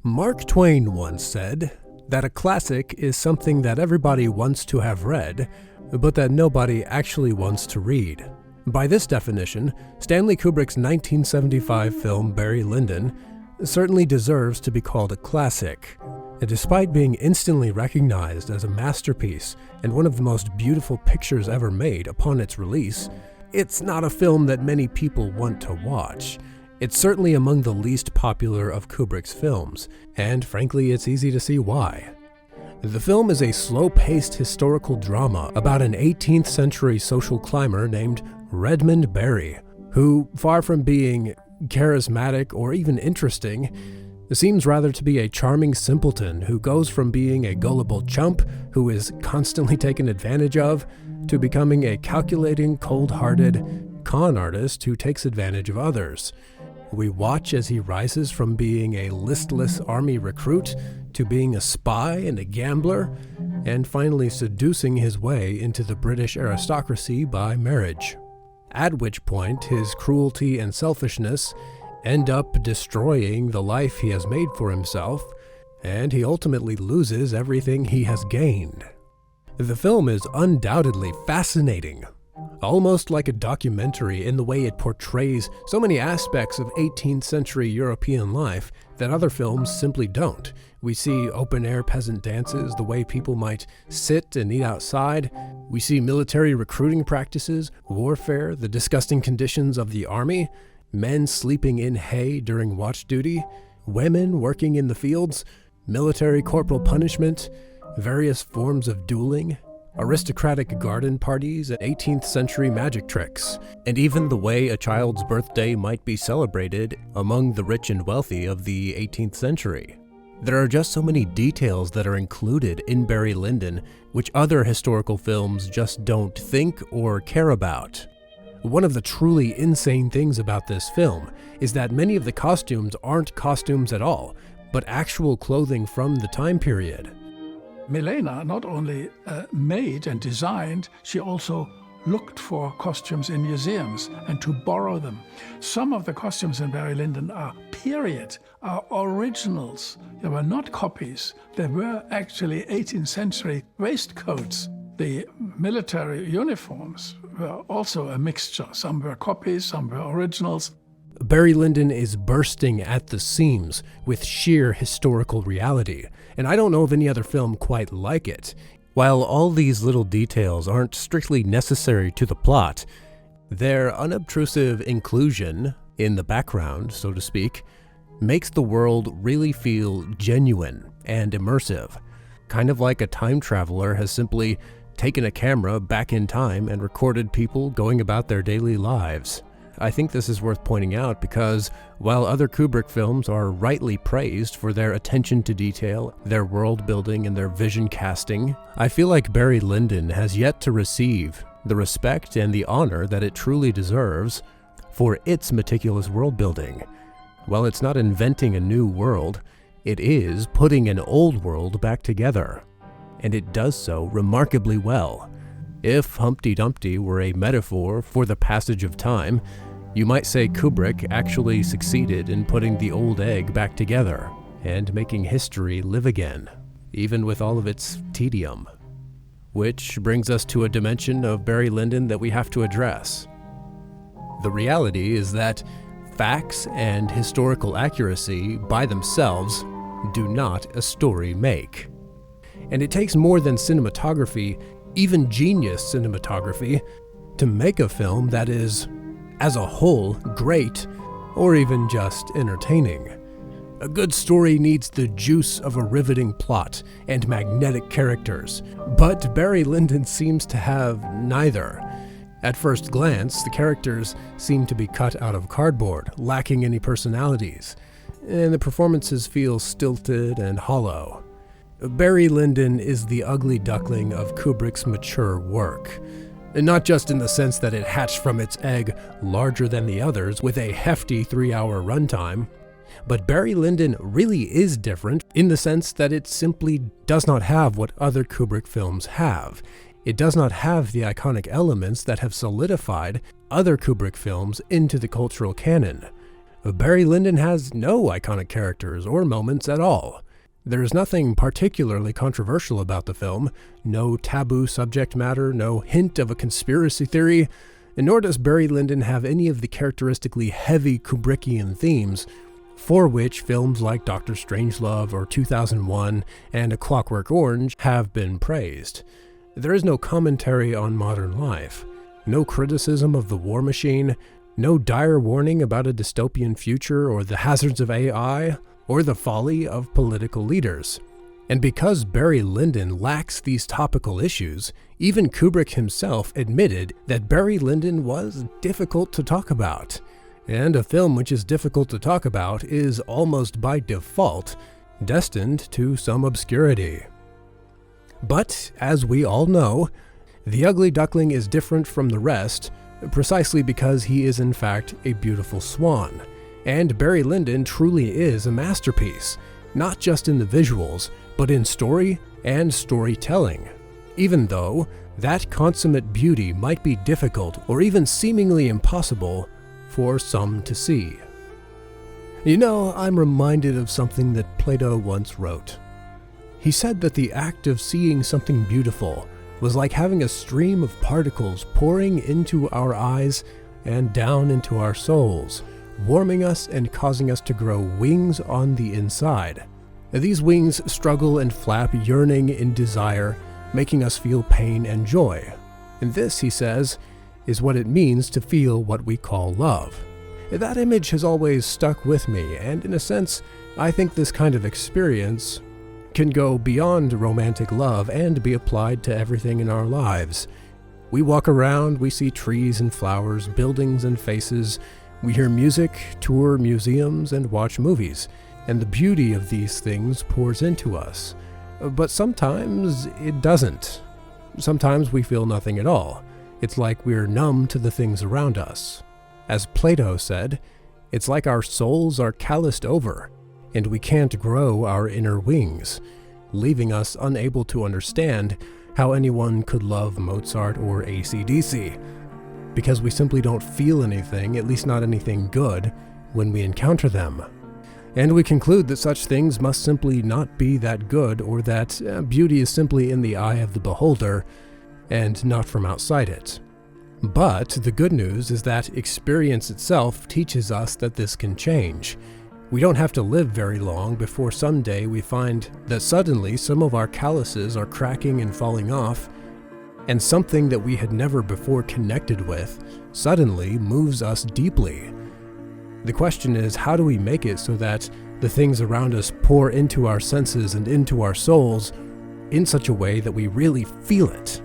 Mark Twain once said that a classic is something that everybody wants to have read, but that nobody actually wants to read. By this definition, Stanley Kubrick's 1975 film Barry Lyndon certainly deserves to be called a classic. And despite being instantly recognized as a masterpiece and one of the most beautiful pictures ever made upon its release, it's not a film that many people want to watch. It's certainly among the least popular of Kubrick's films, and frankly, it's easy to see why. The film is a slow-paced historical drama about an 18th century social climber named Redmond Barry, who, far from being charismatic or even interesting, seems rather to be a charming simpleton who goes from being a gullible chump who is constantly taken advantage of to becoming a calculating, cold-hearted con artist who takes advantage of others. We watch as he rises from being a listless army recruit to being a spy and a gambler, and finally seducing his way into the British aristocracy by marriage. At which point his cruelty and selfishness end up destroying the life he has made for himself, and he ultimately loses everything he has gained. The film is undoubtedly fascinating, almost like a documentary in the way it portrays so many aspects of 18th century European life that other films simply don't. We see open-air peasant dances the way people might sit and eat outside. We see military recruiting practices, warfare, the disgusting conditions of the army, men sleeping in hay during watch duty, women working in the fields, military corporal punishment, various forms of dueling, aristocratic garden parties, and 18th century magic tricks, and even the way a child's birthday might be celebrated among the rich and wealthy of the 18th century. There are just so many details that are included in Barry Lyndon which other historical films just don't think or care about. One of the truly insane things about this film is that many of the costumes aren't costumes at all, but actual clothing from the time period. Milena not only made and designed, she also looked for costumes in museums and to borrow them. Some of the costumes in Barry Lyndon are period, are originals. They were not copies. They were actually 18th century waistcoats. The military uniforms were also a mixture. Some were copies, some were originals. Barry Lyndon is bursting at the seams with sheer historical reality, and I don't know of any other film quite like it. While all these little details aren't strictly necessary to the plot, their unobtrusive inclusion in the background, so to speak, makes the world really feel genuine and immersive, kind of like a time traveler has simply taken a camera back in time and recorded people going about their daily lives. I think this is worth pointing out because while other Kubrick films are rightly praised for their attention to detail, their world building, and their vision casting, I feel like Barry Lyndon has yet to receive the respect and the honor that it truly deserves for its meticulous world building. While it's not inventing a new world, it is putting an old world back together, and it does so remarkably well. If Humpty Dumpty were a metaphor for the passage of time, you might say Kubrick actually succeeded in putting the old egg back together and making history live again, even with all of its tedium. Which brings us to a dimension of Barry Lyndon that we have to address. The reality is that facts and historical accuracy by themselves do not a story make. And it takes more than cinematography, even genius cinematography, to make a film that is, as a whole, great, or even just entertaining. A good story needs the juice of a riveting plot and magnetic characters, but Barry Lyndon seems to have neither. At first glance, the characters seem to be cut out of cardboard, lacking any personalities, and the performances feel stilted and hollow. Barry Lyndon is the ugly duckling of Kubrick's mature work. And not just in the sense that it hatched from its egg larger than the others with a hefty 3-hour runtime, but Barry Lyndon really is different in the sense that it simply does not have what other Kubrick films have. It does not have the iconic elements that have solidified other Kubrick films into the cultural canon. Barry Lyndon has no iconic characters or moments at all. There's nothing particularly controversial about the film, no taboo subject matter, no hint of a conspiracy theory, and nor does Barry Lyndon have any of the characteristically heavy Kubrickian themes for which films like Dr. Strangelove or 2001 and A Clockwork Orange have been praised. There is no commentary on modern life, no criticism of the war machine, no dire warning about a dystopian future or the hazards of AI, or the folly of political leaders. And because Barry Lyndon lacks these topical issues, even Kubrick himself admitted that Barry Lyndon was difficult to talk about. And a film which is difficult to talk about is almost by default destined to some obscurity. But, as we all know, The Ugly Duckling is different from the rest precisely because he is in fact a beautiful swan. And Barry Lyndon truly is a masterpiece, not just in the visuals, but in story and storytelling, even though that consummate beauty might be difficult or even seemingly impossible for some to see. You know, I'm reminded of something that Plato once wrote. He said that the act of seeing something beautiful was like having a stream of particles pouring into our eyes and down into our souls, warming us and causing us to grow wings on the inside. These wings struggle and flap, yearning in desire, making us feel pain and joy. And this, he says, is what it means to feel what we call love. That image has always stuck with me, and in a sense, I think this kind of experience can go beyond romantic love and be applied to everything in our lives. We walk around, we see trees and flowers, buildings and faces. We hear music, tour museums, and watch movies, and the beauty of these things pours into us. But sometimes it doesn't. Sometimes we feel nothing at all. It's like we're numb to the things around us. As Plato said, it's like our souls are calloused over, and we can't grow our inner wings, leaving us unable to understand how anyone could love Mozart or AC/DC. Because we simply don't feel anything, at least not anything good, when we encounter them. And we conclude that such things must simply not be that good, or that beauty is simply in the eye of the beholder, and not from outside it. But the good news is that experience itself teaches us that this can change. We don't have to live very long before someday we find that suddenly some of our calluses are cracking and falling off, and something that we had never before connected with suddenly moves us deeply. The question is, how do we make it so that the things around us pour into our senses and into our souls in such a way that we really feel it?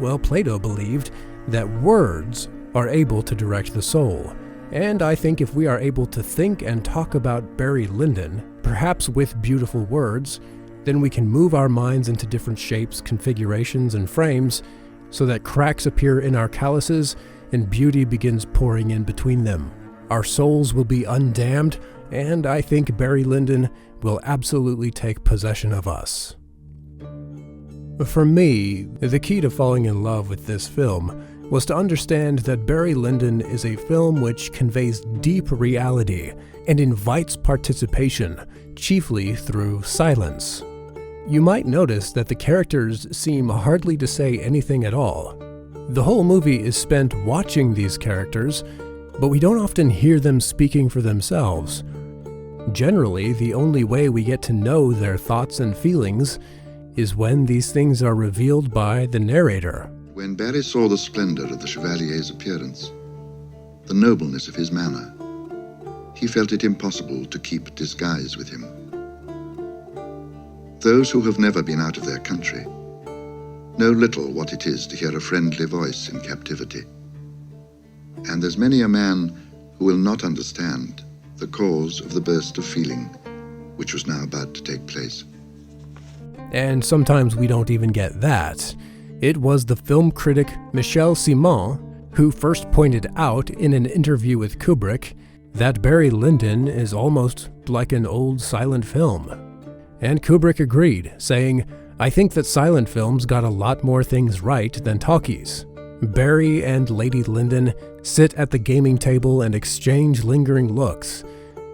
Well, Plato believed that words are able to direct the soul, and I think if we are able to think and talk about Barry Lyndon, perhaps with beautiful words, then we can move our minds into different shapes, configurations, and frames so that cracks appear in our calluses and beauty begins pouring in between them. Our souls will be undamned, and I think Barry Lyndon will absolutely take possession of us. For me, the key to falling in love with this film was to understand that Barry Lyndon is a film which conveys deep reality and invites participation, chiefly through silence. You might notice that the characters seem hardly to say anything at all. The whole movie is spent watching these characters, but we don't often hear them speaking for themselves. Generally, the only way we get to know their thoughts and feelings is when these things are revealed by the narrator. When Barry saw the splendor of the Chevalier's appearance, the nobleness of his manner, he felt it impossible to keep disguise with him. Those who have never been out of their country know little what it is to hear a friendly voice in captivity. And there's many a man who will not understand the cause of the burst of feeling which was now about to take place. And sometimes we don't even get that. It was the film critic Michel Simon who first pointed out in an interview with Kubrick that Barry Lyndon is almost like an old silent film. And Kubrick agreed, saying, "I think that silent films got a lot more things right than talkies." Barry and Lady Lyndon sit at the gaming table and exchange lingering looks.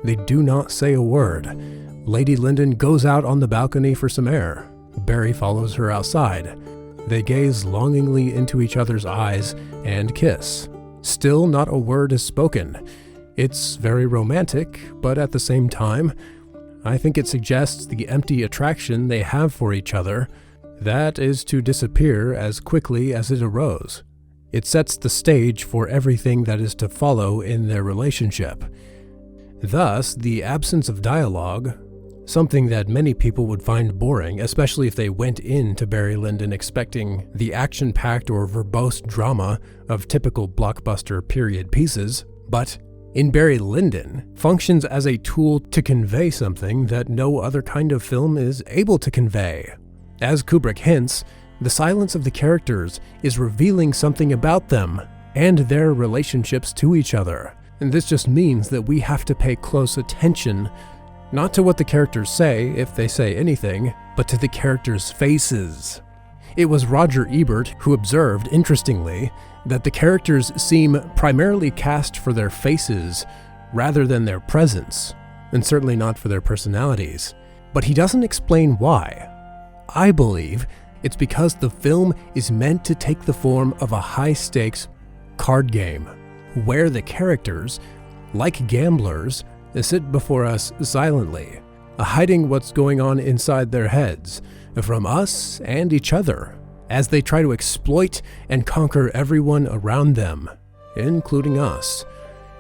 They do not say a word. Lady Lyndon goes out on the balcony for some air. Barry follows her outside. They gaze longingly into each other's eyes and kiss. Still not a word is spoken. It's very romantic, but at the same time, I think it suggests the empty attraction they have for each other that is to disappear as quickly as it arose. It sets the stage for everything that is to follow in their relationship. Thus, the absence of dialogue, something that many people would find boring, especially if they went into Barry Lyndon expecting the action-packed or verbose drama of typical blockbuster period pieces, but in Barry Lyndon, functions as a tool to convey something that no other kind of film is able to convey. As Kubrick hints, the silence of the characters is revealing something about them and their relationships to each other. And this just means that we have to pay close attention, not to what the characters say, if they say anything, but to the characters' faces. It was Roger Ebert who observed, interestingly, that the characters seem primarily cast for their faces rather than their presence, and certainly not for their personalities. But he doesn't explain why. I believe it's because the film is meant to take the form of a high-stakes card game, where the characters, like gamblers, sit before us silently, hiding what's going on inside their heads from us and each other, as they try to exploit and conquer everyone around them, including us.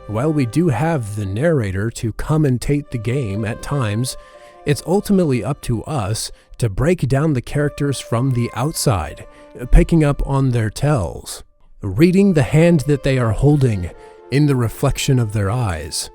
While we do have the narrator to commentate the game at times, it's ultimately up to us to break down the characters from the outside, picking up on their tells, reading the hand that they are holding in the reflection of their eyes.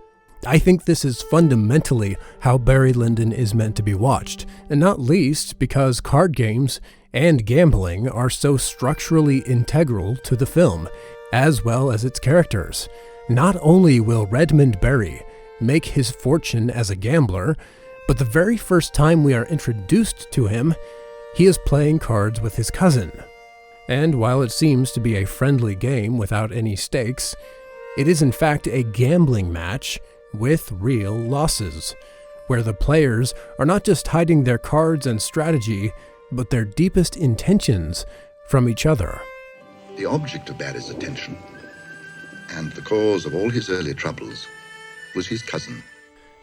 I think this is fundamentally how Barry Lyndon is meant to be watched, and not least because card games and gambling are so structurally integral to the film, as well as its characters. Not only will Redmond Barry make his fortune as a gambler, but the very first time we are introduced to him, he is playing cards with his cousin. And while it seems to be a friendly game without any stakes, it is in fact a gambling match with real losses, where the players are not just hiding their cards and strategy, but their deepest intentions from each other. The object of Barry's attention, and the cause of all his early troubles, was his cousin.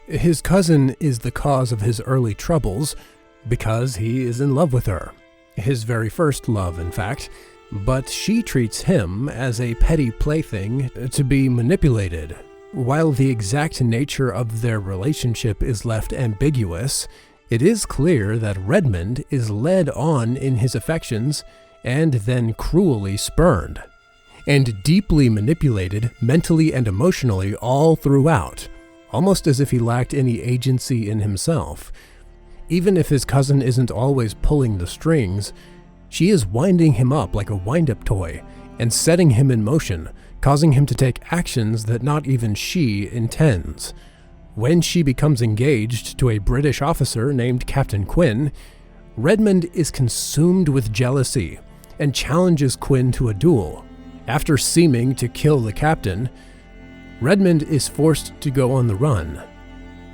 His cousin is the cause of his early troubles because he is in love with her. His very first love, in fact, but she treats him as a petty plaything to be manipulated. While the exact nature of their relationship is left ambiguous, it is clear that Redmond is led on in his affections and then cruelly spurned, and deeply manipulated mentally and emotionally all throughout, almost as if he lacked any agency in himself. Even if his cousin isn't always pulling the strings, she is winding him up like a wind-up toy and setting him in motion, causing him to take actions that not even she intends. When she becomes engaged to a British officer named Captain Quinn, Redmond is consumed with jealousy and challenges Quinn to a duel. After seeming to kill the captain, Redmond is forced to go on the run,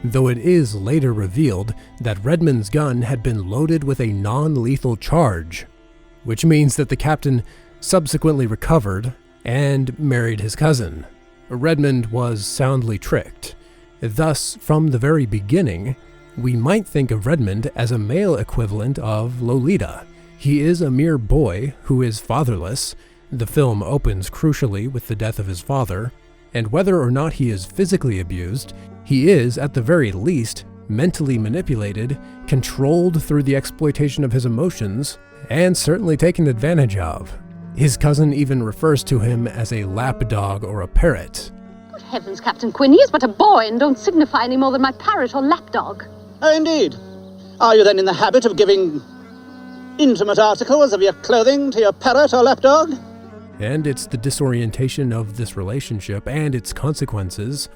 though it is later revealed that Redmond's gun had been loaded with a non-lethal charge, which means that the captain subsequently recovered and married his cousin. Redmond was soundly tricked. Thus, from the very beginning, we might think of Redmond as a male equivalent of Lolita. He is a mere boy who is fatherless. The film opens crucially with the death of his father, and whether or not he is physically abused, he is, at the very least, mentally manipulated, controlled through the exploitation of his emotions, and certainly taken advantage of. His cousin even refers to him as a lapdog or a parrot. Good heavens, Captain Quinn, he is but a boy and don't signify any more than my parrot or lapdog. Oh, indeed. Are you then in the habit of giving intimate articles of your clothing to your parrot or lapdog? And it's the disorientation of this relationship and its consequences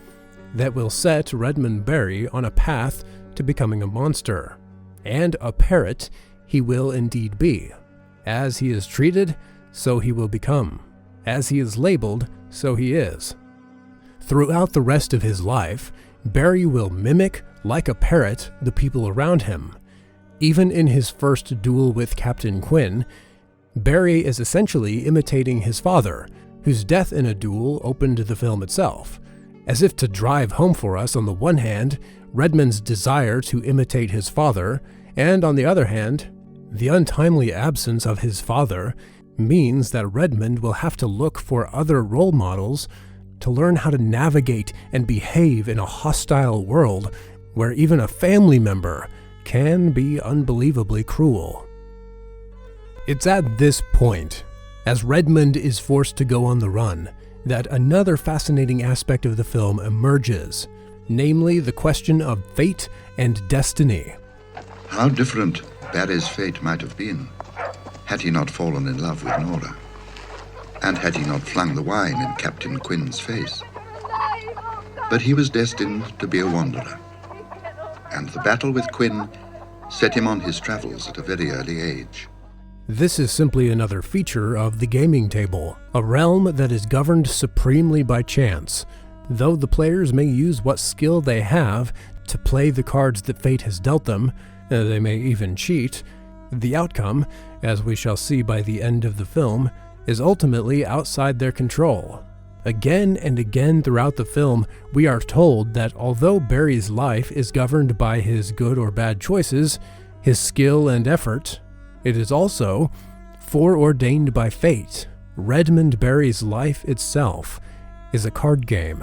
that will set Redmond Barry on a path to becoming a monster. And a parrot he will indeed be. As he is treated, so he will become. As he is labeled, so he is. Throughout the rest of his life, Barry will mimic, like a parrot, the people around him. Even in his first duel with Captain Quinn, Barry is essentially imitating his father, whose death in a duel opened the film itself, as if to drive home for us, on the one hand, Redmond's desire to imitate his father, and on the other hand, the untimely absence of his father means that Redmond will have to look for other role models to learn how to navigate and behave in a hostile world where even a family member can be unbelievably cruel. It's at this point, as Redmond is forced to go on the run, that another fascinating aspect of the film emerges, namely the question of fate and destiny. How different Barry's fate might have been had he not fallen in love with Nora, and had he not flung the wine in Captain Quinn's face. But he was destined to be a wanderer, and the battle with Quinn set him on his travels at a very early age. This is simply another feature of the gaming table, a realm that is governed supremely by chance. Though the players may use what skill they have to play the cards that fate has dealt them, they may even cheat, the outcome, as we shall see by the end of the film, is ultimately outside their control. Again and again throughout the film, we are told that although Barry's life is governed by his good or bad choices, his skill and effort, it is also foreordained by fate. Redmond Barry's life itself is a card game.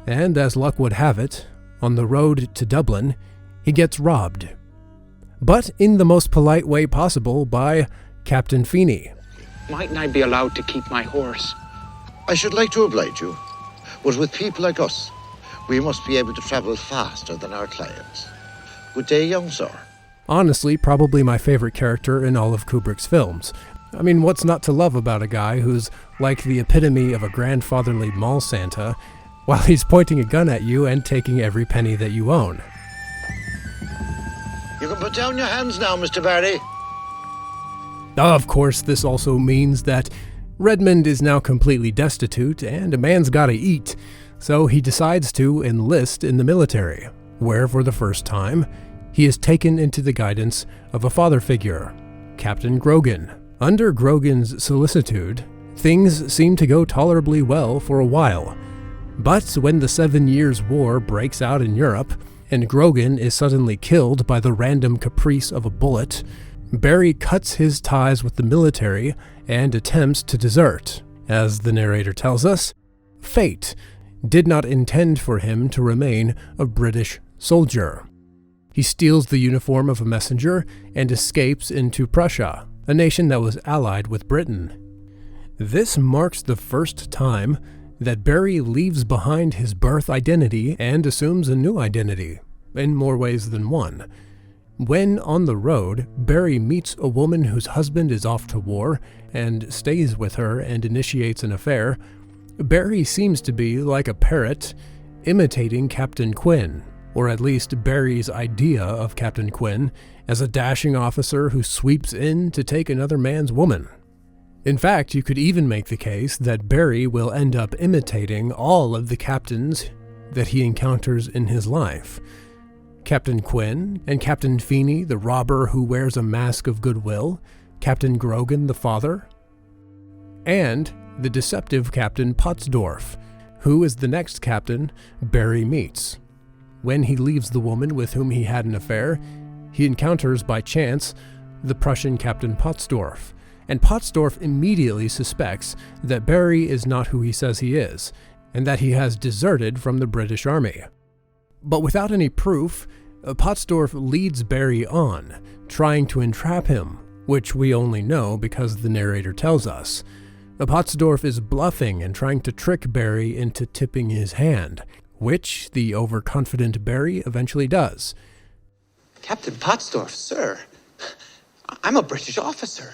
And as luck would have it, on the road to Dublin, he gets robbed. But in the most polite way possible by Captain Feeney. Mightn't I be allowed to keep my horse? I should like to oblige you, but with people like us, we must be able to travel faster than our clients. Good day, young sir. Honestly, probably my favorite character in all of Kubrick's films. I mean, what's not to love about a guy who's like the epitome of a grandfatherly mall Santa, while he's pointing a gun at you and taking every penny that you own? You can put down your hands now, Mr. Barry. Of course, this also means that Redmond is now completely destitute, and a man's gotta eat, so he decides to enlist in the military, where for the first time, he is taken into the guidance of a father figure, Captain Grogan. Under Grogan's solicitude, things seem to go tolerably well for a while. But when the 7 Years' War breaks out in Europe, and Grogan is suddenly killed by the random caprice of a bullet, Barry cuts his ties with the military and attempts to desert. As the narrator tells us, fate did not intend for him to remain a British soldier. He steals the uniform of a messenger and escapes into Prussia, a nation that was allied with Britain. This marks the first time that Barry leaves behind his birth identity and assumes a new identity, in more ways than one. When on the road, Barry meets a woman whose husband is off to war and stays with her and initiates an affair, Barry seems to be like a parrot, imitating Captain Quinn, or at least Barry's idea of Captain Quinn as a dashing officer who sweeps in to take another man's woman. In fact, you could even make the case that Barry will end up imitating all of the captains that he encounters in his life. Captain Quinn and Captain Feeney, the robber who wears a mask of goodwill, Captain Grogan, the father, and the deceptive Captain Pottsdorf, who is the next captain Barry meets. When he leaves the woman with whom he had an affair, he encounters by chance the Prussian Captain Pottsdorf, and Pottsdorf immediately suspects that Barry is not who he says he is, and that he has deserted from the British Army. But without any proof, Pottsdorf leads Barry on, trying to entrap him, which we only know because the narrator tells us. Pottsdorf is bluffing and trying to trick Barry into tipping his hand, which the overconfident Barry eventually does. Captain Pottsdorf, sir. I'm a British officer.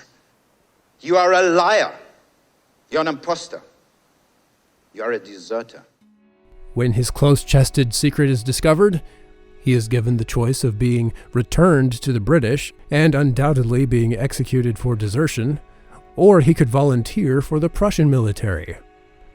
You are a liar. You're an imposter. You're a deserter. When his close-chested secret is discovered, he is given the choice of being returned to the British and undoubtedly being executed for desertion, or he could volunteer for the Prussian military.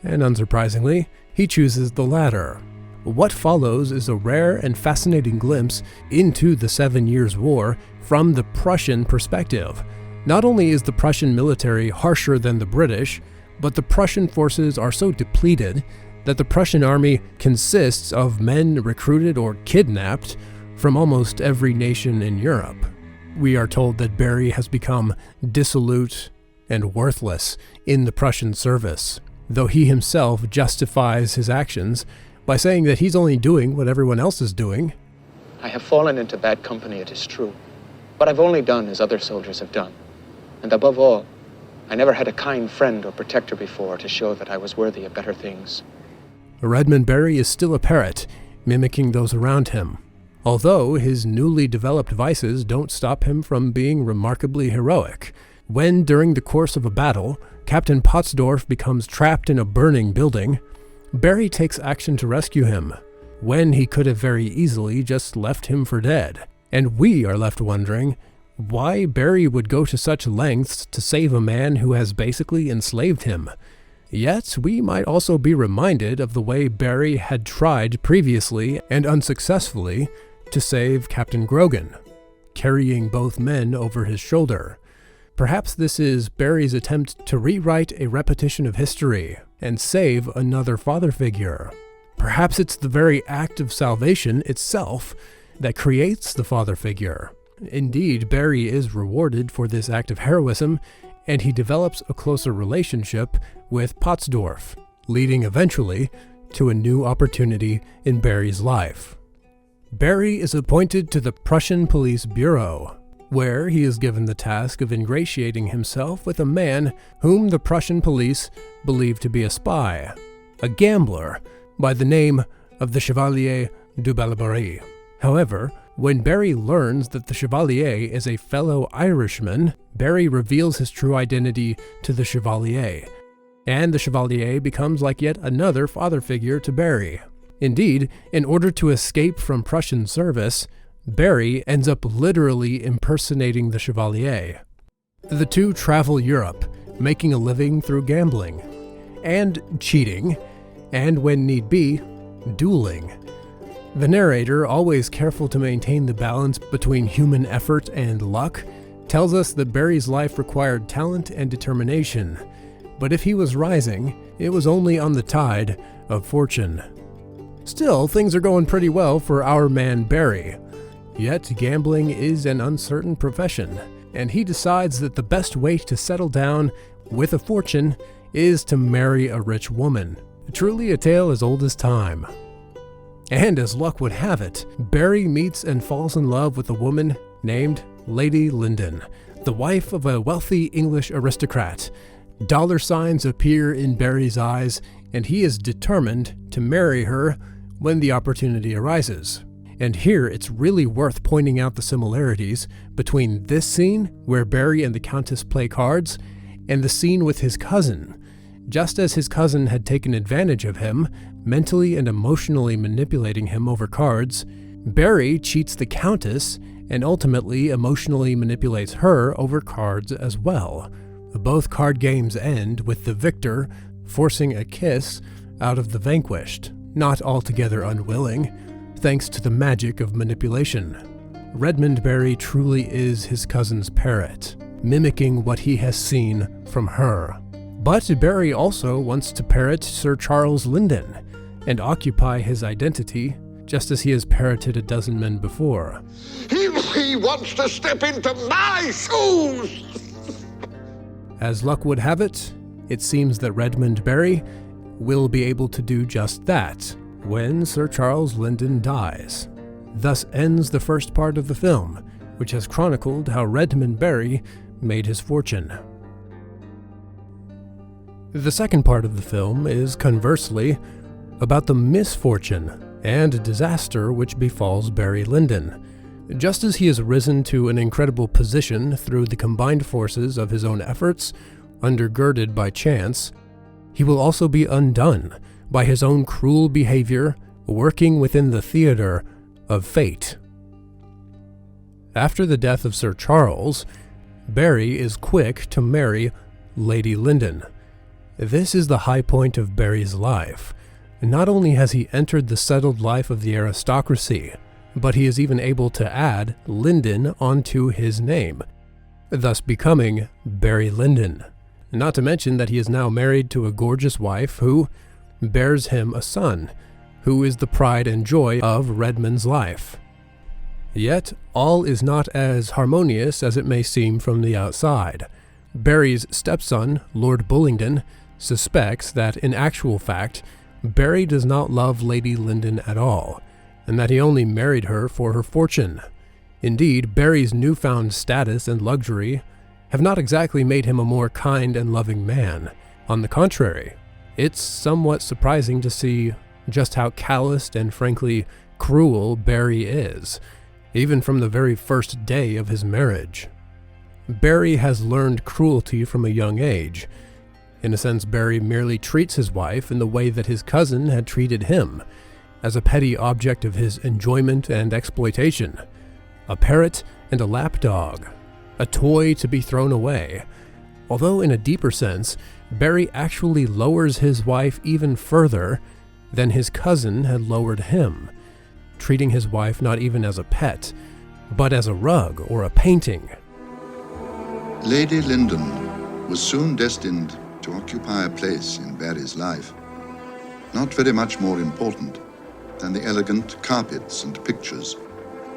And unsurprisingly, he chooses the latter. What follows is a rare and fascinating glimpse into the 7 Years' War from the Prussian perspective. Not only is the Prussian military harsher than the British, but the Prussian forces are so depleted that the Prussian army consists of men recruited or kidnapped from almost every nation in Europe. We are told that Barry has become dissolute and worthless in the Prussian service, though he himself justifies his actions by saying that he's only doing what everyone else is doing. I have fallen into bad company, it is true, but I've only done as other soldiers have done. And above all, I never had a kind friend or protector before to show that I was worthy of better things. Redmond Barry is still a parrot, mimicking those around him, although his newly developed vices don't stop him from being remarkably heroic. When, during the course of a battle, Captain Pottsdorf becomes trapped in a burning building, Barry takes action to rescue him, when he could have very easily just left him for dead. And we are left wondering why Barry would go to such lengths to save a man who has basically enslaved him. Yet, we might also be reminded of the way Barry had tried previously and unsuccessfully to save Captain Grogan, carrying both men over his shoulder. Perhaps this is Barry's attempt to rewrite a repetition of history and save another father figure. Perhaps it's the very act of salvation itself that creates the father figure. Indeed, Barry is rewarded for this act of heroism, and he develops a closer relationship with Pottsdorf, leading eventually to a new opportunity in Barry's life. Barry is appointed to the Prussian Police Bureau, where he is given the task of ingratiating himself with a man whom the Prussian police believe to be a spy, a gambler by the name of the Chevalier du Balabary. However, when Barry learns that the Chevalier is a fellow Irishman, Barry reveals his true identity to the Chevalier, and the Chevalier becomes like yet another father figure to Barry. Indeed, in order to escape from Prussian service, Barry ends up literally impersonating the Chevalier. The two travel Europe, making a living through gambling, and cheating, and when need be, dueling. The narrator, always careful to maintain the balance between human effort and luck, tells us that Barry's life required talent and determination, but if he was rising, it was only on the tide of fortune. Still, things are going pretty well for our man Barry. Yet gambling is an uncertain profession, and he decides that the best way to settle down with a fortune is to marry a rich woman. Truly a tale as old as time. And as luck would have it, Barry meets and falls in love with a woman named Lady Lyndon, the wife of a wealthy English aristocrat. Dollar signs appear in Barry's eyes, and he is determined to marry her when the opportunity arises. And here it's really worth pointing out the similarities between this scene, where Barry and the Countess play cards, and the scene with his cousin. Just as his cousin had taken advantage of him, mentally and emotionally manipulating him over cards, Barry cheats the Countess and ultimately emotionally manipulates her over cards as well. Both card games end with the victor forcing a kiss out of the vanquished, not altogether unwilling, thanks to the magic of manipulation. Redmond Barry truly is his cousin's parrot, mimicking what he has seen from her. But Barry also wants to parrot Sir Charles Lyndon and occupy his identity, just as he has parroted a dozen men before. He wants to step into my shoes! As luck would have it, it seems that Redmond Barry will be able to do just that when Sir Charles Lyndon dies. Thus ends the first part of the film, which has chronicled how Redmond Barry made his fortune. The second part of the film is, conversely, about the misfortune and disaster which befalls Barry Lyndon. Just as he has risen to an incredible position through the combined forces of his own efforts, undergirded by chance, he will also be undone by his own cruel behavior, working within the theater of fate. After the death of Sir Charles, Barry is quick to marry Lady Lyndon. This is the high point of Barry's life. Not only has he entered the settled life of the aristocracy, but he is even able to add Lyndon onto his name, thus becoming Barry Lyndon. Not to mention that he is now married to a gorgeous wife who bears him a son, who is the pride and joy of Redmond's life. Yet, all is not as harmonious as it may seem from the outside. Barry's stepson, Lord Bullingdon, suspects that in actual fact, Barry does not love Lady Lyndon at all, and that he only married her for her fortune. Indeed, Barry's newfound status and luxury have not exactly made him a more kind and loving man. On the contrary, it's somewhat surprising to see just how calloused and frankly cruel Barry is, even from the very first day of his marriage. Barry has learned cruelty from a young age. In a sense, Barry merely treats his wife in the way that his cousin had treated him, as a petty object of his enjoyment and exploitation, a parrot and a lapdog, a toy to be thrown away. Although in a deeper sense, Barry actually lowers his wife even further than his cousin had lowered him, treating his wife not even as a pet, but as a rug or a painting. Lady Lyndon was soon destined to occupy a place in Barry's life, not very much more important than the elegant carpets and pictures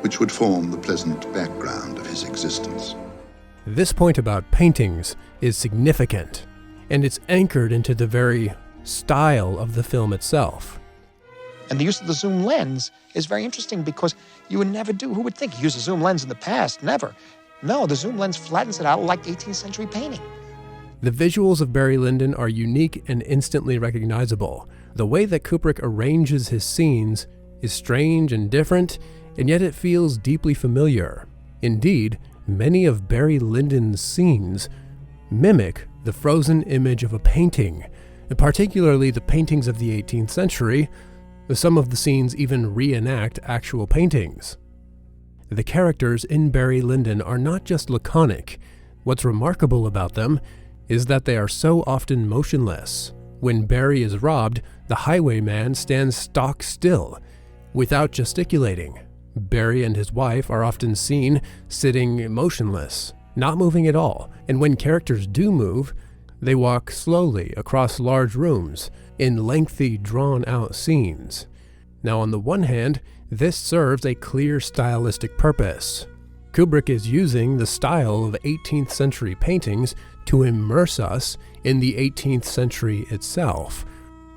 which would form the pleasant background of his existence. This point about paintings is significant, and it's anchored into the very style of the film itself. And the use of the zoom lens is very interesting because you would never do, who would think? Use a zoom lens in the past? Never. No, the zoom lens flattens it out like 18th century painting. The visuals of Barry Lyndon are unique and instantly recognizable. The way that Kubrick arranges his scenes is strange and different, and yet it feels deeply familiar. Indeed, many of Barry Lyndon's scenes mimic the frozen image of a painting, and particularly the paintings of the 18th century. Some of the scenes even reenact actual paintings. The characters in Barry Lyndon are not just laconic. What's remarkable about them is that they are so often motionless. When Barry is robbed, the highwayman stands stock still, without gesticulating. Barry and his wife are often seen sitting motionless, not moving at all, and when characters do move, they walk slowly across large rooms in lengthy, drawn-out scenes. Now, on the one hand, this serves a clear stylistic purpose. Kubrick is using the style of 18th century paintings to immerse us in the 18th century itself,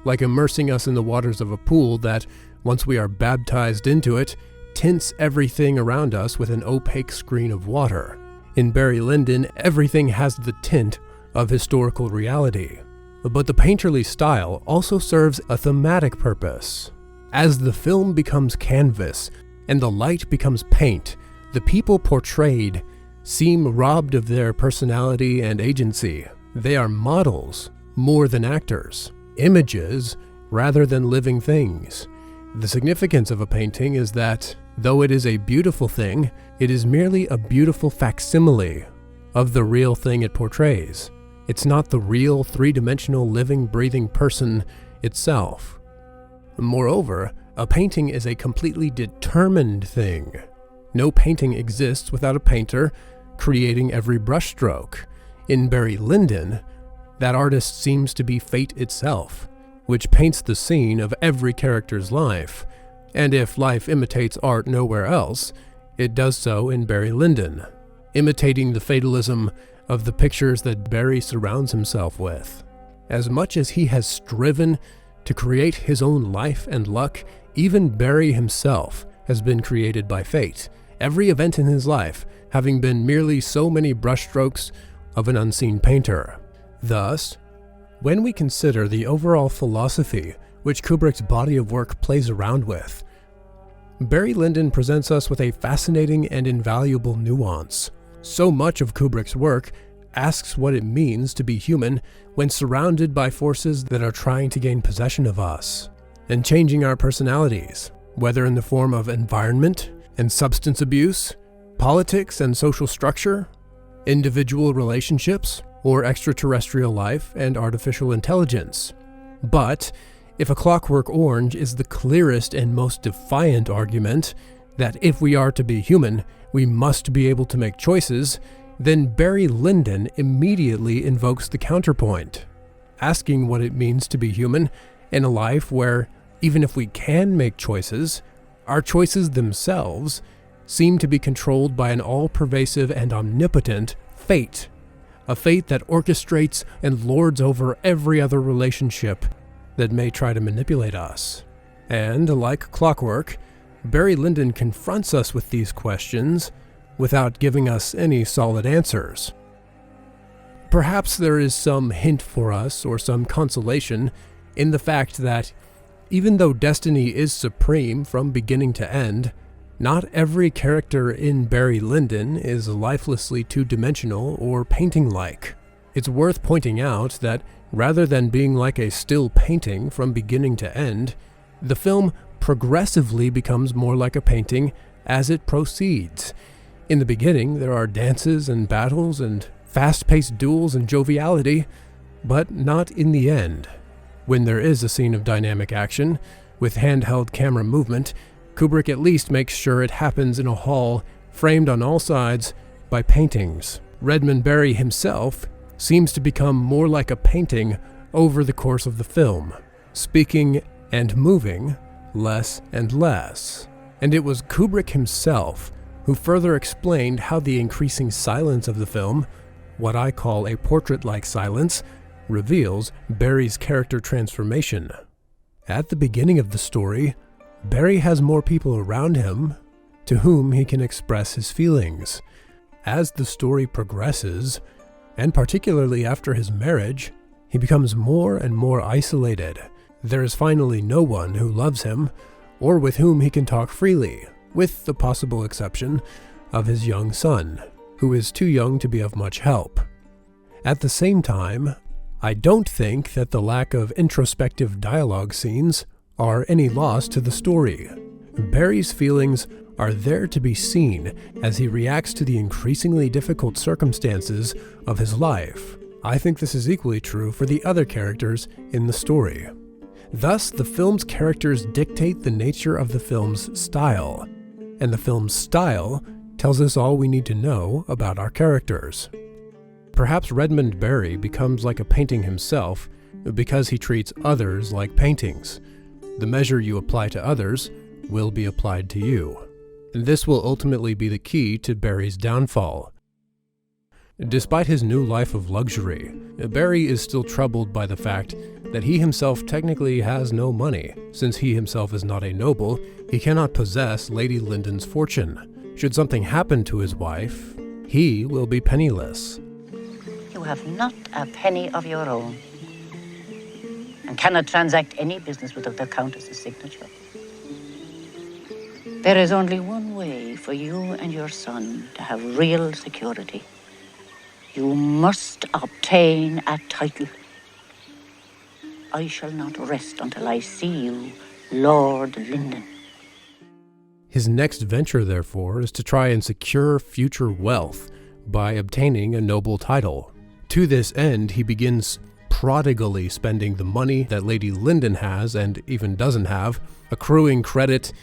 like immersing us in the waters of a pool that, once we are baptized into it, tints everything around us with an opaque screen of water. In Barry Lyndon, everything has the tint of historical reality. But the painterly style also serves a thematic purpose. As the film becomes canvas and the light becomes paint, the people portrayed seem robbed of their personality and agency. They are models more than actors, images rather than living things. The significance of a painting is that, though it is a beautiful thing, it is merely a beautiful facsimile of the real thing it portrays. It's not the real three-dimensional living, breathing person itself. Moreover, a painting is a completely determined thing. No painting exists without a painter creating every brushstroke. In Barry Lyndon, that artist seems to be fate itself, which paints the scene of every character's life. And if life imitates art nowhere else, it does so in Barry Lyndon, imitating the fatalism of the pictures that Barry surrounds himself with. As much as he has striven to create his own life and luck, even Barry himself has been created by fate, every event in his life having been merely so many brushstrokes of an unseen painter. Thus, when we consider the overall philosophy which Kubrick's body of work plays around with, Barry Lyndon presents us with a fascinating and invaluable nuance. So much of Kubrick's work asks what it means to be human when surrounded by forces that are trying to gain possession of us and changing our personalities, whether in the form of environment and substance abuse, politics and social structure, individual relationships, or extraterrestrial life and artificial intelligence. But if A Clockwork Orange is the clearest and most defiant argument that if we are to be human, we must be able to make choices, then Barry Lyndon immediately invokes the counterpoint, asking what it means to be human in a life where, even if we can make choices, our choices themselves seem to be controlled by an all-pervasive and omnipotent fate, a fate that orchestrates and lords over every other relationship that may try to manipulate us. And, like clockwork, Barry Lyndon confronts us with these questions without giving us any solid answers. Perhaps there is some hint for us or some consolation in the fact that even though destiny is supreme from beginning to end, not every character in Barry Lyndon is lifelessly two-dimensional or painting-like. It's worth pointing out that rather than being like a still painting from beginning to end, the film progressively becomes more like a painting as it proceeds. In the beginning, there are dances and battles and fast-paced duels and joviality, but not in the end. When there is a scene of dynamic action, with handheld camera movement, Kubrick at least makes sure it happens in a hall framed on all sides by paintings. Redmond Barry himself seems to become more like a painting over the course of the film, speaking and moving less and less. And it was Kubrick himself who further explained how the increasing silence of the film, what I call a portrait-like silence, reveals Barry's character transformation. At the beginning of the story, Barry has more people around him to whom he can express his feelings. As the story progresses, and particularly after his marriage, he becomes more and more isolated. There is finally no one who loves him or with whom he can talk freely, with the possible exception of his young son, who is too young to be of much help. At the same time, I don't think that the lack of introspective dialogue scenes are any loss to the story. Barry's feelings are there to be seen as he reacts to the increasingly difficult circumstances of his life. I think this is equally true for the other characters in the story. Thus, the film's characters dictate the nature of the film's style, and the film's style tells us all we need to know about our characters. Perhaps Redmond Barry becomes like a painting himself because he treats others like paintings. The measure you apply to others will be applied to you. And this will ultimately be the key to Barry's downfall. Despite his new life of luxury, Barry is still troubled by the fact that he himself technically has no money. Since he himself is not a noble, he cannot possess Lady Lyndon's fortune. Should something happen to his wife, he will be penniless. You have not a penny of your own, and cannot transact any business without the Countess's signature. There is only one way for you and your son to have real security. You must obtain a title. I shall not rest until I see you, Lord Lyndon. His next venture, therefore, is to try and secure future wealth by obtaining a noble title. To this end, he begins prodigally spending the money that Lady Lyndon has and even doesn't have, accruing credit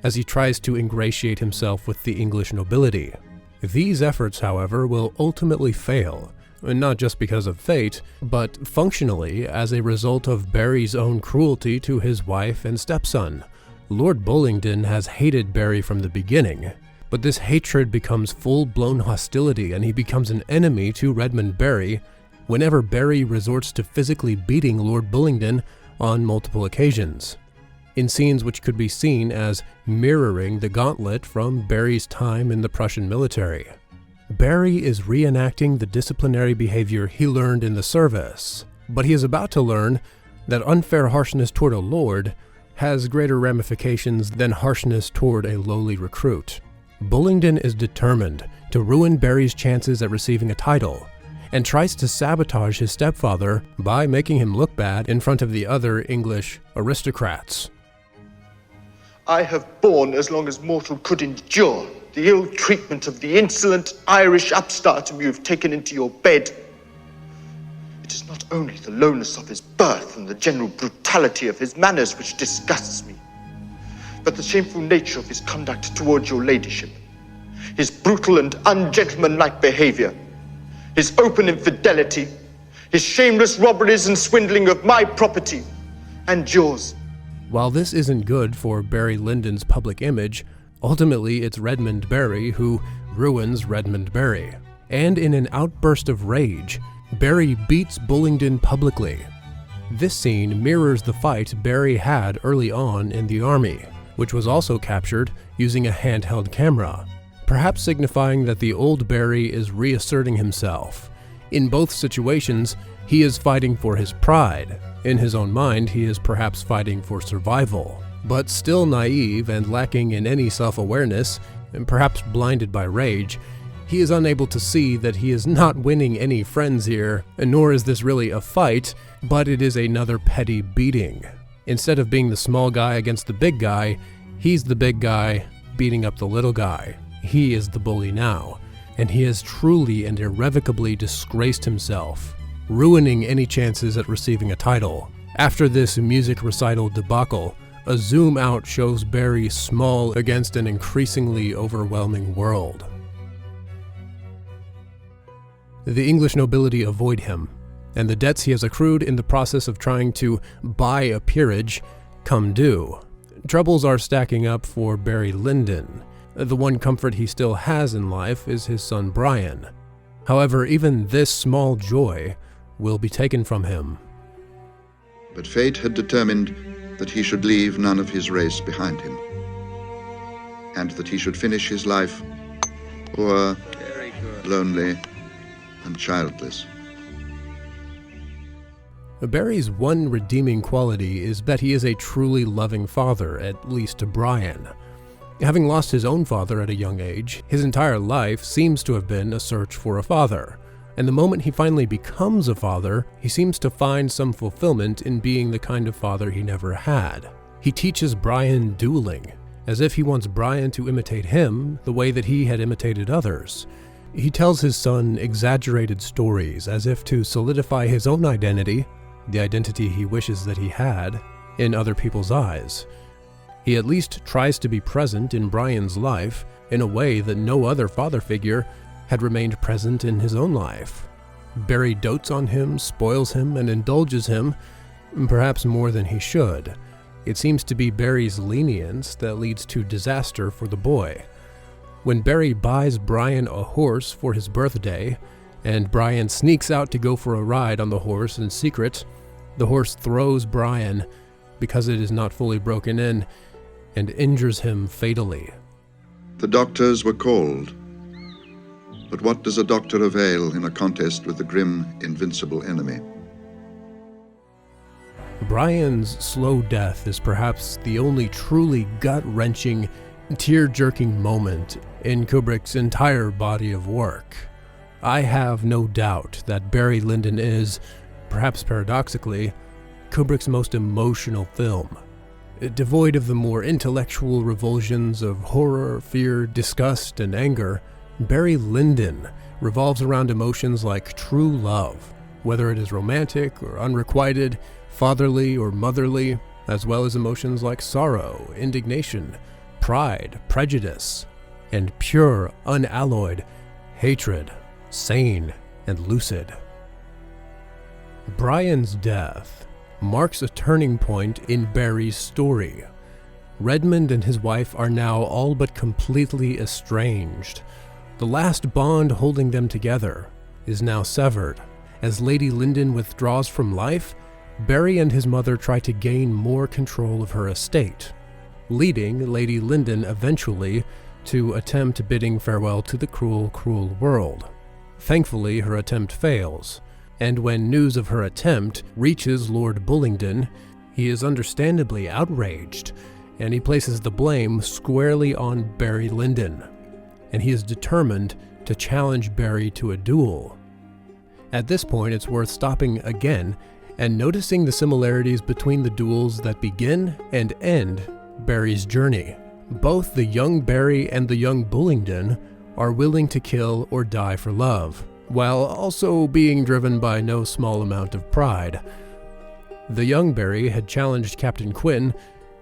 as he tries to ingratiate himself with the English nobility. These efforts, however, will ultimately fail, not just because of fate, but functionally as a result of Barry's own cruelty to his wife and stepson. Lord Bullingdon has hated Barry from the beginning, but this hatred becomes full-blown hostility and he becomes an enemy to Redmond Barry whenever Barry resorts to physically beating Lord Bullingdon on multiple occasions, in scenes which could be seen as mirroring the gauntlet from Barry's time in the Prussian military. Barry is reenacting the disciplinary behavior he learned in the service, but he is about to learn that unfair harshness toward a lord has greater ramifications than harshness toward a lowly recruit. Bullingdon is determined to ruin Barry's chances at receiving a title, and tries to sabotage his stepfather by making him look bad in front of the other English aristocrats. I have borne as long as mortal could endure the ill treatment of the insolent Irish upstart whom you have taken into your bed. is not only the lowness of his birth and the general brutality of his manners which disgusts me, but the shameful nature of his conduct towards your ladyship, his brutal and ungentlemanlike behavior, his open infidelity, his shameless robberies and swindling of my property and yours. While this isn't good for Barry Lyndon's public image, ultimately it's Redmond Barry who ruins Redmond Barry. And in an outburst of rage, Barry beats Bullingdon publicly. This scene mirrors the fight Barry had early on in the army, which was also captured using a handheld camera, perhaps signifying that the old Barry is reasserting himself. In both situations, he is fighting for his pride. In his own mind, he is perhaps fighting for survival. But still naive and lacking in any self-awareness, and perhaps blinded by rage, he is unable to see that he is not winning any friends here, and nor is this really a fight, but it is another petty beating. Instead of being the small guy against the big guy, he's the big guy beating up the little guy. He is the bully now, and he has truly and irrevocably disgraced himself, ruining any chances at receiving a title. After this music recital debacle, a zoom out shows Barry small against an increasingly overwhelming world. The English nobility avoid him, and the debts he has accrued in the process of trying to buy a peerage come due. Troubles are stacking up for Barry Lyndon. The one comfort he still has in life is his son Brian. However, even this small joy will be taken from him. But fate had determined that he should leave none of his race behind him, and that he should finish his life poor, lonely, and childless. Barry's one redeeming quality is that he is a truly loving father, at least to Brian. Having lost his own father at a young age, his entire life seems to have been a search for a father. And the moment he finally becomes a father, he seems to find some fulfillment in being the kind of father he never had. He teaches Brian dueling, as if he wants Brian to imitate him the way that he had imitated others. He tells his son exaggerated stories as if to solidify his own identity, the identity he wishes that he had, in other people's eyes. He at least tries to be present in Brian's life in a way that no other father figure had remained present in his own life. Barry dotes on him, spoils him, and indulges him, perhaps more than he should. It seems to be Barry's lenience that leads to disaster for the boy. When Barry buys Brian a horse for his birthday, and Brian sneaks out to go for a ride on the horse in secret, the horse throws Brian because it is not fully broken in, and injures him fatally. The doctors were called. But what does a doctor avail in a contest with the grim, invincible enemy? Brian's slow death is perhaps the only truly gut-wrenching, tear-jerking moment in Kubrick's entire body of work. I have no doubt that Barry Lyndon is, perhaps paradoxically, Kubrick's most emotional film. Devoid of the more intellectual revulsions of horror, fear, disgust, and anger, Barry Lyndon revolves around emotions like true love, whether it is romantic or unrequited, fatherly or motherly, as well as emotions like sorrow, indignation, pride, prejudice, and pure, unalloyed hatred, sane and lucid. Brian's death marks a turning point in Barry's story. Redmond and his wife are now all but completely estranged. The last bond holding them together is now severed. As Lady Lyndon withdraws from life, Barry and his mother try to gain more control of her estate, leading Lady Lyndon eventually to attempt bidding farewell to the cruel, cruel world. Thankfully, her attempt fails, and when news of her attempt reaches Lord Bullingdon, he is understandably outraged, and he places the blame squarely on Barry Lyndon, and he is determined to challenge Barry to a duel. At this point, it's worth stopping again and noticing the similarities between the duels that begin and end Barry's journey. Both the young Barry and the young Bullingdon are willing to kill or die for love. while also being driven by no small amount of pride. The young Barry had challenged Captain Quinn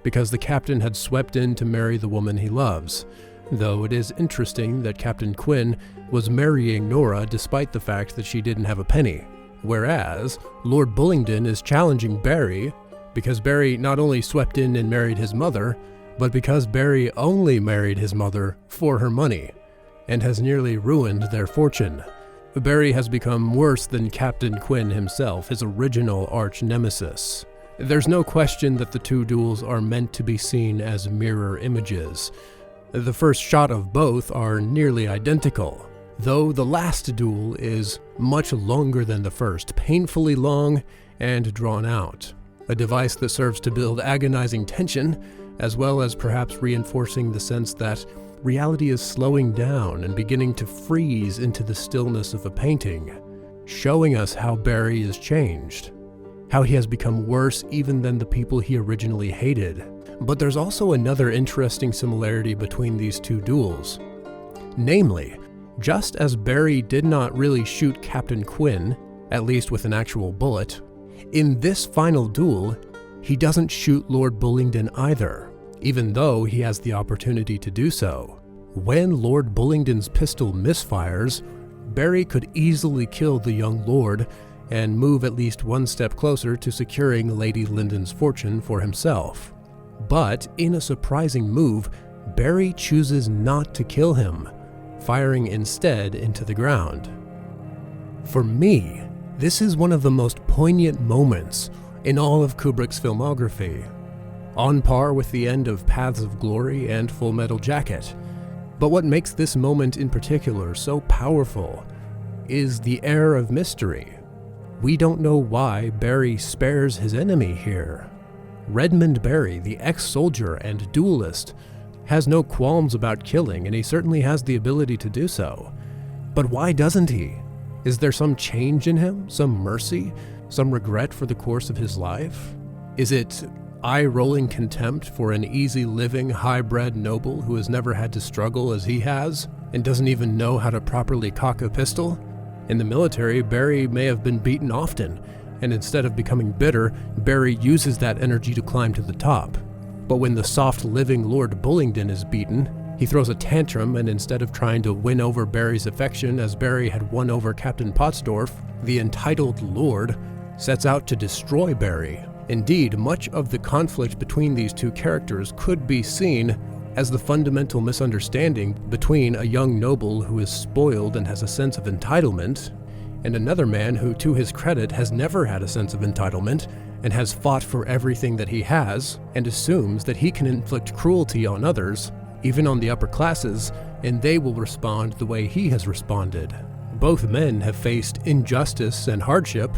because the captain had swept in to marry the woman he loves, though it is interesting that Captain Quinn was marrying Nora despite the fact that she didn't have a penny, whereas Lord Bullingdon is challenging Barry because Barry not only swept in and married his mother, but because Barry only married his mother for her money, and has nearly ruined their fortune. Barry has become worse than Captain Quinn himself, his original arch-nemesis. There's no question that the two duels are meant to be seen as mirror images. The first shot of both are nearly identical, though the last duel is much longer than the first, painfully long and drawn out, a device that serves to build agonizing tension, as well as perhaps reinforcing the sense that reality is slowing down and beginning to freeze into the stillness of a painting, showing us how Barry is changed, how he has become worse even than the people he originally hated. But there's also another interesting similarity between these two duels. Namely, just as Barry did not really shoot Captain Quinn, at least with an actual bullet, in this final duel, he doesn't shoot Lord Bullingdon either, even though he has the opportunity to do so. When Lord Bullingdon's pistol misfires, Barry could easily kill the young lord and move at least one step closer to securing Lady Lyndon's fortune for himself. But in a surprising move, Barry chooses not to kill him, firing instead into the ground. For me, this is one of the most poignant moments in all of Kubrick's filmography, on par with the end of Paths of Glory and Full Metal Jacket. But what makes this moment in particular so powerful is the air of mystery. We don't know why Barry spares his enemy here. Redmond Barry, the ex-soldier and duelist, has no qualms about killing, and he certainly has the ability to do so. But why doesn't he? Is there some change in him? Some mercy? Some regret for the course of his life? Is it eye-rolling contempt for an easy-living, high-bred noble who has never had to struggle as he has, and doesn't even know how to properly cock a pistol? In the military, Barry may have been beaten often, and instead of becoming bitter, Barry uses that energy to climb to the top. But when the soft-living Lord Bullingdon is beaten, he throws a tantrum, and instead of trying to win over Barry's affection as Barry had won over Captain Pottsdorf, the entitled lord sets out to destroy Barry. Indeed, much of the conflict between these two characters could be seen as the fundamental misunderstanding between a young noble who is spoiled and has a sense of entitlement, and another man who, to his credit, has never had a sense of entitlement and has fought for everything that he has, and assumes that he can inflict cruelty on others, even on the upper classes, and they will respond the way he has responded. Both men have faced injustice and hardship,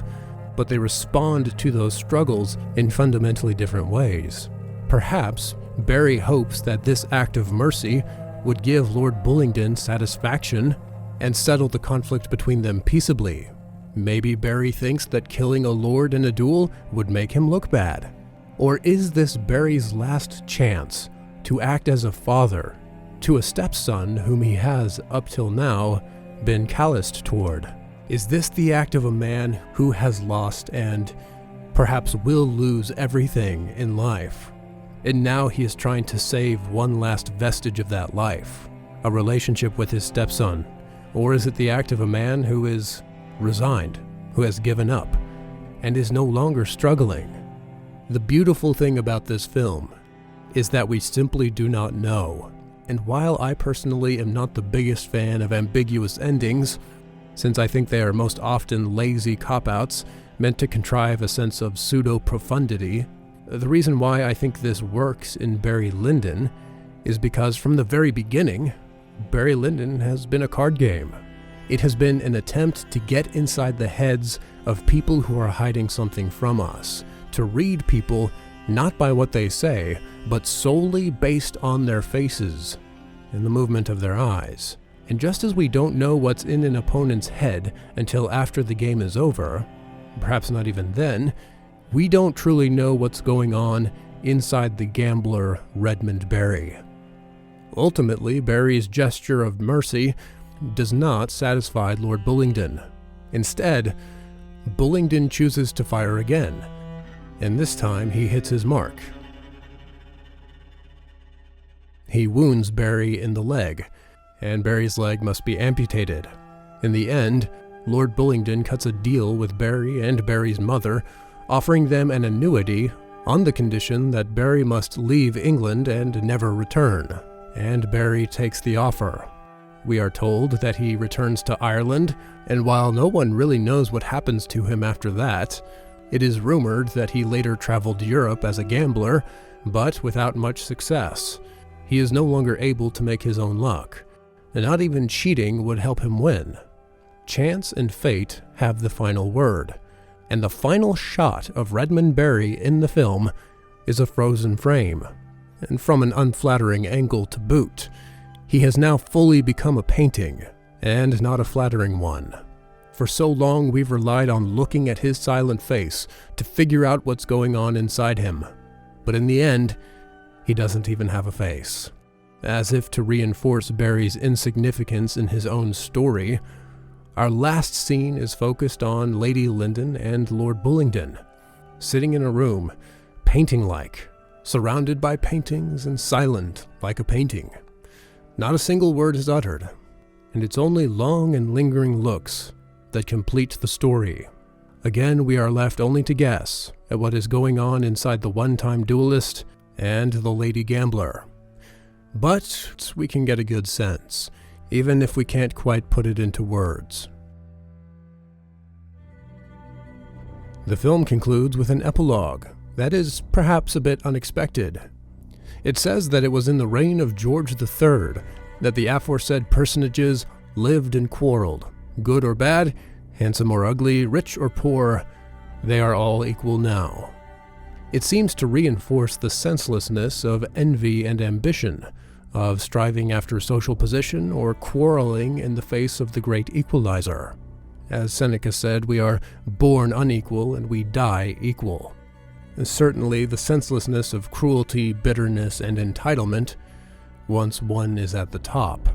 but they respond to those struggles in fundamentally different ways. Perhaps Barry hopes that this act of mercy would give Lord Bullingdon satisfaction and settle the conflict between them peaceably. Maybe Barry thinks that killing a lord in a duel would make him look bad. Or is this Barry's last chance to act as a father to a stepson whom he has, up till now, been calloused toward? Is this the act of a man who has lost and perhaps will lose everything in life, and now he is trying to save one last vestige of that life, a relationship with his stepson? Or is it the act of a man who is resigned, who has given up, and is no longer struggling? The beautiful thing about this film is that we simply do not know, and while I personally am not the biggest fan of ambiguous endings, since I think they are most often lazy cop-outs meant to contrive a sense of pseudo-profundity, the reason why I think this works in Barry Lyndon is because from the very beginning, Barry Lyndon has been a card game. It has been an attempt to get inside the heads of people who are hiding something from us, to read people not by what they say, but solely based on their faces and the movement of their eyes. And just as we don't know what's in an opponent's head until after the game is over, perhaps not even then, we don't truly know what's going on inside the gambler Redmond Barry. Ultimately, Barry's gesture of mercy does not satisfy Lord Bullingdon. Instead, Bullingdon chooses to fire again, and this time he hits his mark. He wounds Barry in the leg, and Barry's leg must be amputated. In the end, Lord Bullingdon cuts a deal with Barry and Barry's mother, offering them an annuity on the condition that Barry must leave England and never return. And Barry takes the offer. We are told that he returns to Ireland, and while no one really knows what happens to him after that, it is rumored that he later traveled Europe as a gambler, but without much success. He is no longer able to make his own luck, and not even cheating would help him win. Chance and fate have the final word, and the final shot of Redmond Barry in the film is a frozen frame, and from an unflattering angle to boot. He has now fully become a painting, and not a flattering one. For so long we've relied on looking at his silent face to figure out what's going on inside him. But in the end, he doesn't even have a face. As if to reinforce Barry's insignificance in his own story, our last scene is focused on Lady Lyndon and Lord Bullingdon, sitting in a room, painting-like, surrounded by paintings and silent like a painting. Not a single word is uttered, and it's only long and lingering looks that complete the story. Again, we are left only to guess at what is going on inside the one-time duelist and the lady gambler. But we can get a good sense, even if we can't quite put it into words. The film concludes with an epilogue that is perhaps a bit unexpected. It says that it was in the reign of George III that the aforesaid personages lived and quarreled. Good or bad, handsome or ugly, rich or poor, they are all equal now. It seems to reinforce the senselessness of envy and ambition, of striving after social position or quarreling in the face of the great equalizer. As Seneca said, we are born unequal and we die equal. Certainly, the senselessness of cruelty, bitterness, and entitlement once one is at the top.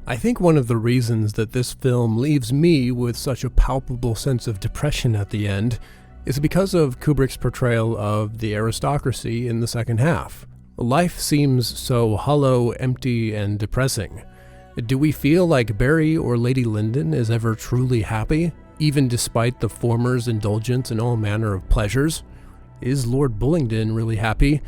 I think one of the reasons that this film leaves me with such a palpable sense of depression at the end is because of Kubrick's portrayal of the aristocracy in the second half. Life seems so hollow, empty, and depressing. Do we feel like Barry or Lady Lyndon is ever truly happy, even despite the former's indulgence in all manner of pleasures? Is Lord Bullingdon really happy,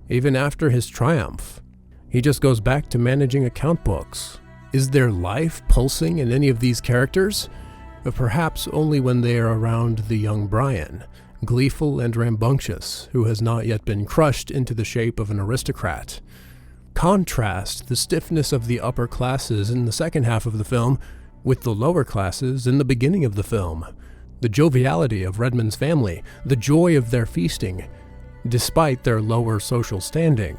even after his triumph? He just goes back to managing account books. Is there life pulsing in any of these characters? Perhaps only when they are around the young Brian, gleeful and rambunctious, who has not yet been crushed into the shape of an aristocrat. Contrast the stiffness of the upper classes in the second half of the film with the lower classes in the beginning of the film. The joviality of Redmond's family, the joy of their feasting, despite their lower social standing.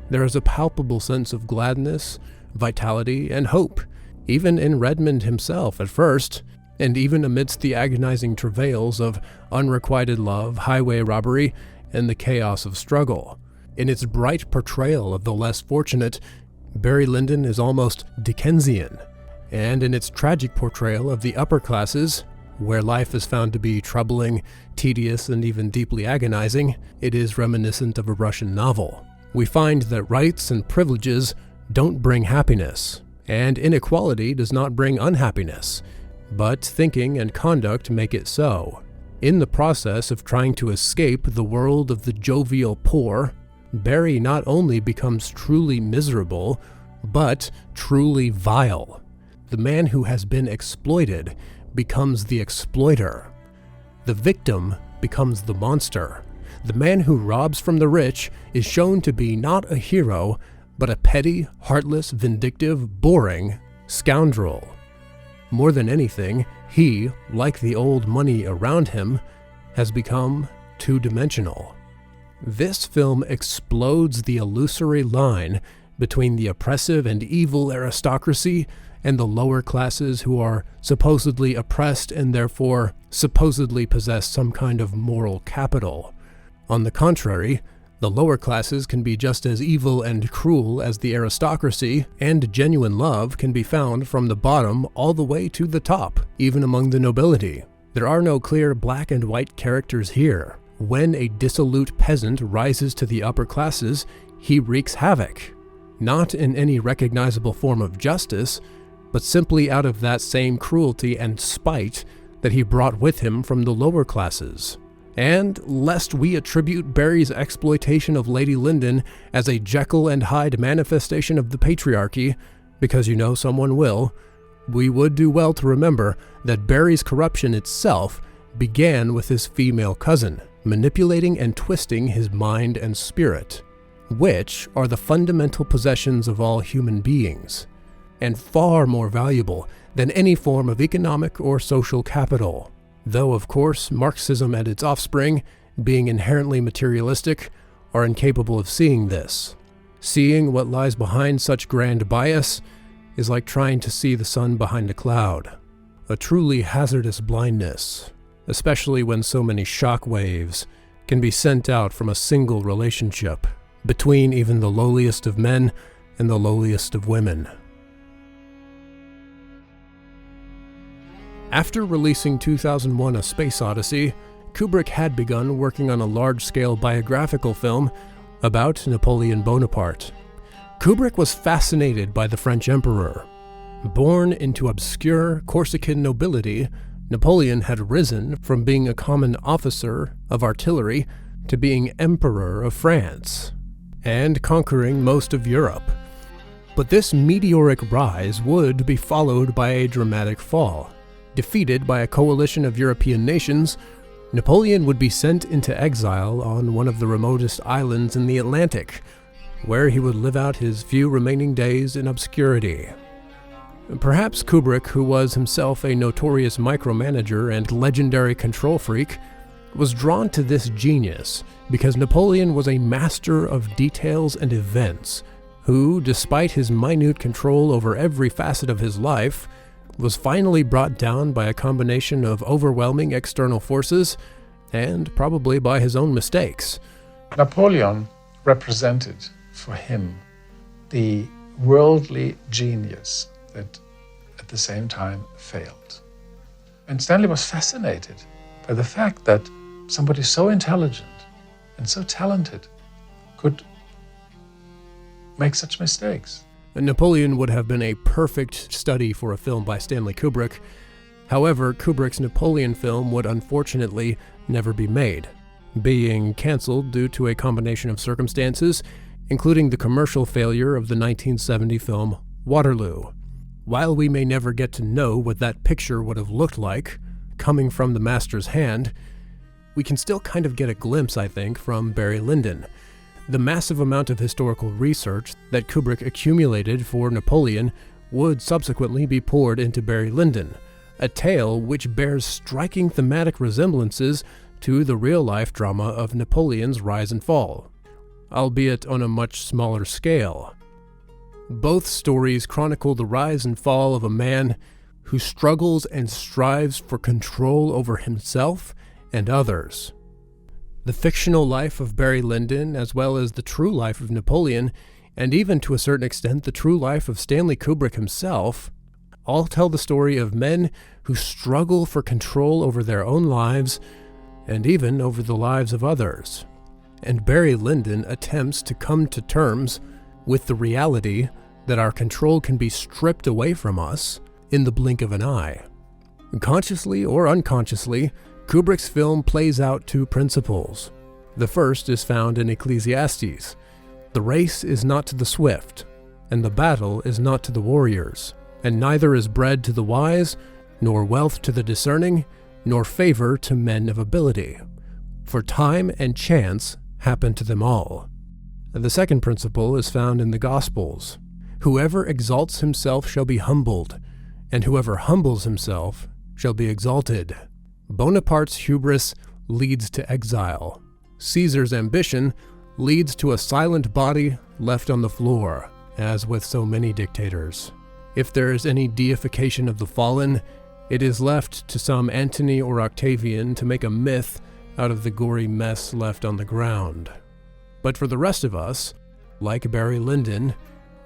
There is a palpable sense of gladness, vitality, and hope, even in Redmond himself at first, and even amidst the agonizing travails of unrequited love, highway robbery, and the chaos of struggle. In its bright portrayal of the less fortunate, Barry Lyndon is almost Dickensian, and in its tragic portrayal of the upper classes, where life is found to be troubling, tedious, and even deeply agonizing, it is reminiscent of a Russian novel. We find that rights and privileges don't bring happiness, and inequality does not bring unhappiness, but thinking and conduct make it so. In the process of trying to escape the world of the jovial poor, Barry not only becomes truly miserable, but truly vile. The man who has been exploited becomes the exploiter. The victim becomes the monster. The man who robs from the rich is shown to be not a hero, but a petty, heartless, vindictive, boring scoundrel. More than anything, he, like the old money around him, has become two-dimensional. This film explodes the illusory line between the oppressive and evil aristocracy and the lower classes who are supposedly oppressed and therefore supposedly possess some kind of moral capital. On the contrary, The lower classes can be just as evil and cruel as the aristocracy, and genuine love can be found from the bottom all the way to the top, even among the nobility. There are no clear black and white characters here. When a dissolute peasant rises to the upper classes, he wreaks havoc. Not in any recognizable form of justice, but simply out of that same cruelty and spite that he brought with him from the lower classes. And lest we attribute Barry's exploitation of Lady Lyndon as a Jekyll and Hyde manifestation of the patriarchy, because you know someone will, we would do well to remember that Barry's corruption itself began with his female cousin, manipulating and twisting his mind and spirit, which are the fundamental possessions of all human beings, and far more valuable than any form of economic or social capital. Though, of course, Marxism and its offspring, being inherently materialistic, are incapable of seeing this. Seeing what lies behind such grand bias is like trying to see the sun behind a cloud. A truly hazardous blindness, especially when so many shock waves can be sent out from a single relationship between even the lowliest of men and the lowliest of women. After releasing 2001: A Space Odyssey, Kubrick had begun working on a large-scale biographical film about Napoleon Bonaparte. Kubrick was fascinated by the French emperor. Born into obscure Corsican nobility, Napoleon had risen from being a common officer of artillery to being Emperor of France, and conquering most of Europe. But this meteoric rise would be followed by a dramatic fall. Defeated by a coalition of European nations, Napoleon would be sent into exile on one of the remotest islands in the Atlantic, where he would live out his few remaining days in obscurity. Perhaps Kubrick, who was himself a notorious micromanager and legendary control freak, was drawn to this genius because Napoleon was a master of details and events, who, despite his minute control over every facet of his life, was finally brought down by a combination of overwhelming external forces and probably by his own mistakes. Napoleon represented for him the worldly genius that at the same time failed. And Stanley was fascinated by the fact that somebody so intelligent and so talented could make such mistakes. Napoleon would have been a perfect study for a film by Stanley Kubrick. However, Kubrick's Napoleon film would unfortunately never be made, being cancelled due to a combination of circumstances, including the commercial failure of the 1970 film Waterloo. While we may never get to know what that picture would have looked like, coming from the master's hand, we can still kind of get a glimpse, I think, from Barry Lyndon. The massive amount of historical research that Kubrick accumulated for Napoleon would subsequently be poured into Barry Lyndon, a tale which bears striking thematic resemblances to the real-life drama of Napoleon's rise and fall, albeit on a much smaller scale. Both stories chronicle the rise and fall of a man who struggles and strives for control over himself and others. The fictional life of Barry Lyndon, as well as the true life of Napoleon, and even to a certain extent the true life of Stanley Kubrick himself, all tell the story of men who struggle for control over their own lives and even over the lives of others. And Barry Lyndon attempts to come to terms with the reality that our control can be stripped away from us in the blink of an eye. Consciously or unconsciously, Kubrick's film plays out two principles. The first is found in Ecclesiastes. The race is not to the swift, and the battle is not to the warriors, and neither is bread to the wise, nor wealth to the discerning, nor favor to men of ability. For time and chance happen to them all. The second principle is found in the Gospels. Whoever exalts himself shall be humbled, and whoever humbles himself shall be exalted. Bonaparte's hubris leads to exile. Caesar's ambition leads to a silent body left on the floor, as with so many dictators. If there is any deification of the fallen, it is left to some Antony or Octavian to make a myth out of the gory mess left on the ground. But for the rest of us, like Barry Lyndon,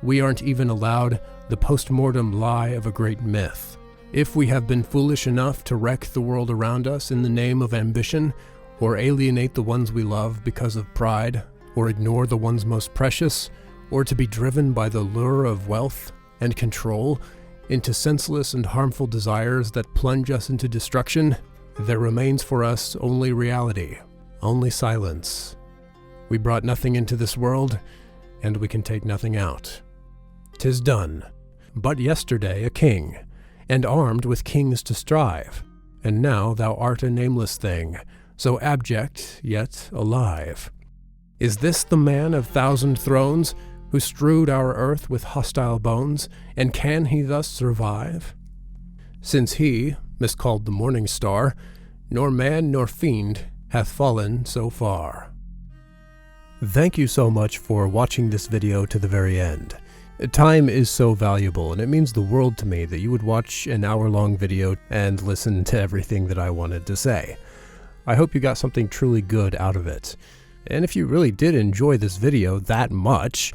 we aren't even allowed the post-mortem lie of a great myth. If we have been foolish enough to wreck the world around us in the name of ambition, or alienate the ones we love because of pride, or ignore the ones most precious, or to be driven by the lure of wealth and control into senseless and harmful desires that plunge us into destruction, there remains for us only reality, only silence. We brought nothing into this world, and we can take nothing out. 'Tis done. But yesterday a king, and armed with kings to strive, and now thou art a nameless thing, so abject yet alive. Is this the man of 1,000 thrones, who strewed our earth with hostile bones, and can he thus survive? Since he, miscalled the morning star, nor man nor fiend hath fallen so far. Thank you so much for watching this video to the very end. Time is so valuable, and it means the world to me that you would watch an hour-long video and listen to everything that I wanted to say. I hope you got something truly good out of it. And if you really did enjoy this video that much,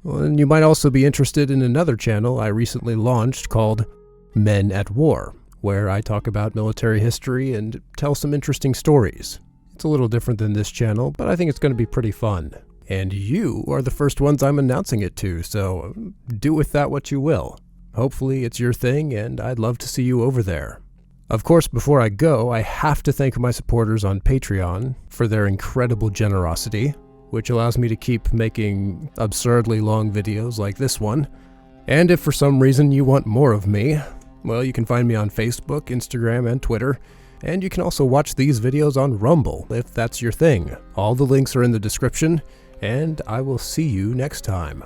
well, then you might also be interested in another channel I recently launched called Men at War, where I talk about military history and tell some interesting stories. It's a little different than this channel, but I think it's going to be pretty fun. And you are the first ones I'm announcing it to, so do with that what you will. Hopefully it's your thing, and I'd love to see you over there. Of course, before I go, I have to thank my supporters on Patreon for their incredible generosity, which allows me to keep making absurdly long videos like this one. And if for some reason you want more of me, well, you can find me on Facebook, Instagram, and Twitter. And you can also watch these videos on Rumble, if that's your thing. All the links are in the description, and I will see you next time.